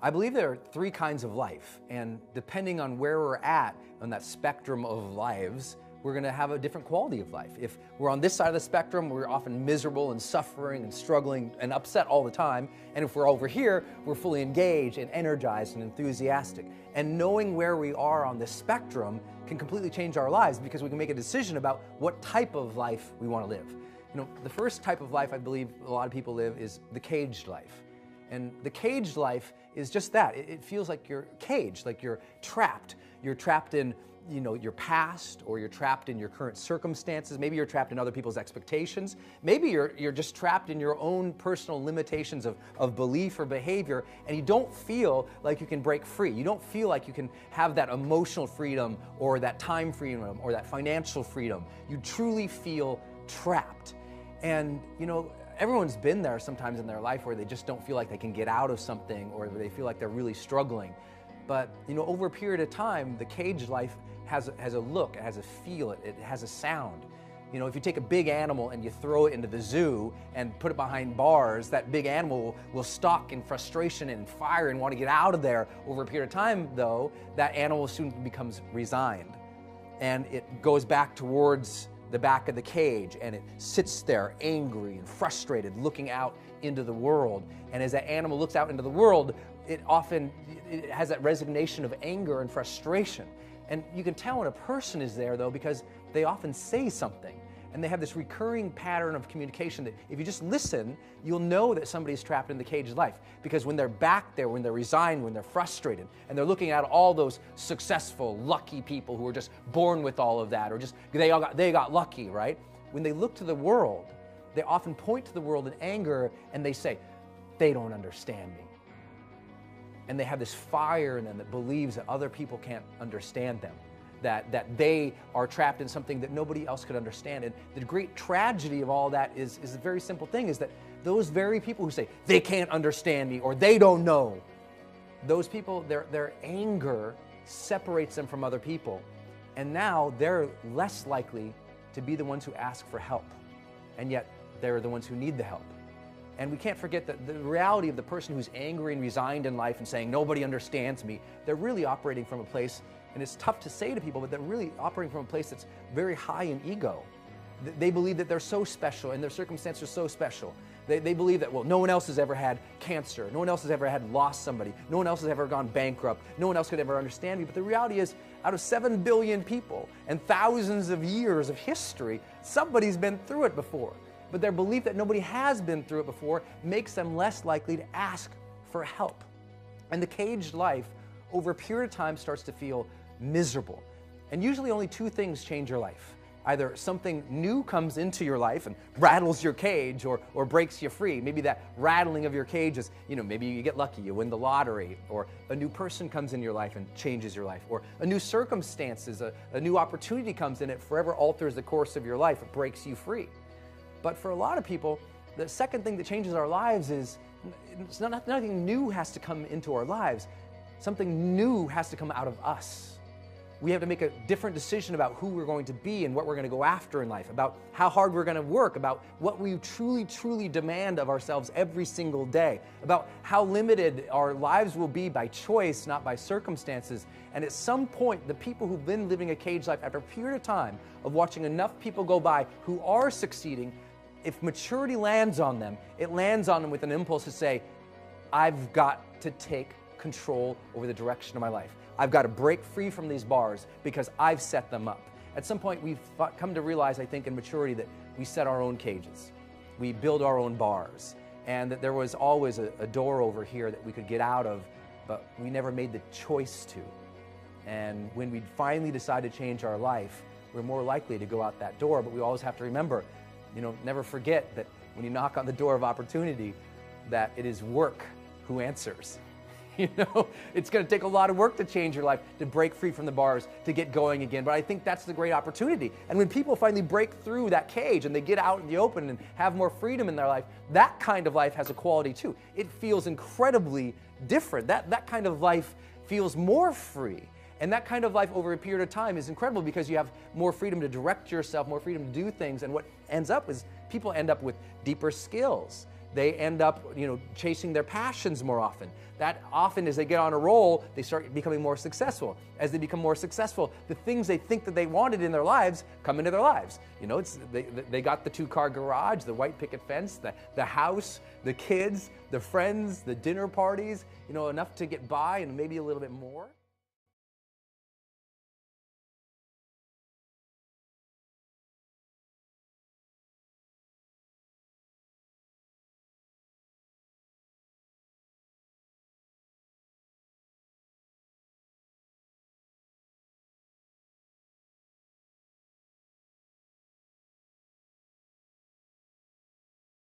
I believe there are three kinds of life, and depending on where we're at on that spectrum of lives, we're going to have a different quality of life. If we're on this side of the spectrum, we're often miserable and suffering and struggling and upset all the time. And if we're over here, we're fully engaged and energized and enthusiastic. And knowing where we are on this spectrum can completely change our lives, because we can make a decision about what type of life we want to live. You know, the first type of life I believe a lot of people live is the caged life. And the caged life is just that. It feels like you're caged, like you're trapped. You're trapped in, you know, your past, or you're trapped in your current circumstances. Maybe you're trapped in other people's expectations. Maybe you're just trapped in your own personal limitations of belief or behavior, and you don't feel like you can break free. You don't feel like you can have that emotional freedom or that time freedom or that financial freedom. You truly feel trapped. And, you know, everyone's been there sometimes in their life where they just don't feel like they can get out of something, or they feel like they're really struggling. But, you know, over a period of time, the caged life has a look, it has a feel, it has a sound. You know, if you take a big animal and you throw it into the zoo and put it behind bars, that big animal will stalk in frustration and fire and want to get out of there. Over a period of time, though, that animal soon becomes resigned, and it goes back towards the back of the cage, and it sits there angry and frustrated, looking out into the world. And as that animal looks out into the world, it has that resignation of anger and frustration. And you can tell when a person is there, though, because they often say something, and they have this recurring pattern of communication that if you just listen, you'll know that somebody's trapped in the caged life. Because when they're back there, when they're resigned, when they're frustrated, and they're looking at all those successful, lucky people who are just born with all of that, or just they got lucky, right? When they look to the world, they often point to the world in anger, and they say, they don't understand me. And they have this fire in them that believes that other people can't understand them, that they are trapped in something that nobody else could understand. And the great tragedy of all that is a very simple thing, is that those very people who say, they can't understand me, or they don't know, those people, their anger separates them from other people. And now they're less likely to be the ones who ask for help. And yet they're the ones who need the help. And we can't forget that the reality of the person who's angry and resigned in life and saying, nobody understands me, they're really operating from a place, and it's tough to say to people, but they're really operating from a place that's very high in ego. They believe that they're so special, and their circumstances are so special. They believe that, well, no one else has ever had cancer, no one else has ever lost somebody, no one else has ever gone bankrupt, no one else could ever understand me. But the reality is, out of 7 billion people and thousands of years of history, somebody's been through it before. But their belief that nobody has been through it before makes them less likely to ask for help. And the caged life, over a period of time, starts to feel miserable. And usually only two things change your life. Either something new comes into your life and rattles your cage, or breaks you free. Maybe that rattling of your cage is, you know, maybe you get lucky, you win the lottery, or a new person comes in your life and changes your life, or a new circumstances, a new opportunity comes in, it forever alters the course of your life, it breaks you free. But for a lot of people, the second thing that changes our lives is nothing new has to come into our lives. Something new has to come out of us. We have to make a different decision about who we're going to be and what we're going to go after in life, about how hard we're going to work, about what we truly, truly demand of ourselves every single day, about how limited our lives will be by choice, not by circumstances. And at some point, the people who've been living a caged life, after a period of time of watching enough people go by who are succeeding, if maturity lands on them, it lands on them with an impulse to say, I've got to take control over the direction of my life. I've got to break free from these bars because I've set them up. At some point, we've come to realize, I think, in maturity, that we set our own cages. We build our own bars. And that there was always a door over here that we could get out of, but we never made the choice to. And when we finally decide to change our life, we're more likely to go out that door. But we always have to remember, you know, never forget that when you knock on the door of opportunity, that it is work who answers. You know, it's going to take a lot of work to change your life, to break free from the bars, to get going again. But I think that's the great opportunity. And when people finally break through that cage and they get out in the open and have more freedom in their life, that kind of life has a quality too. It feels incredibly different. That kind of life feels more free. And that kind of life over a period of time is incredible because you have more freedom to direct yourself, more freedom to do things. And what ends up is people end up with deeper skills. They end up, chasing their passions more often. That often, as they get on a roll, they start becoming more successful. As they become more successful, the things they think that they wanted in their lives come into their lives. They got the 2-car garage, the white picket fence, the house, the kids, the friends, the dinner parties, enough to get by and maybe a little bit more.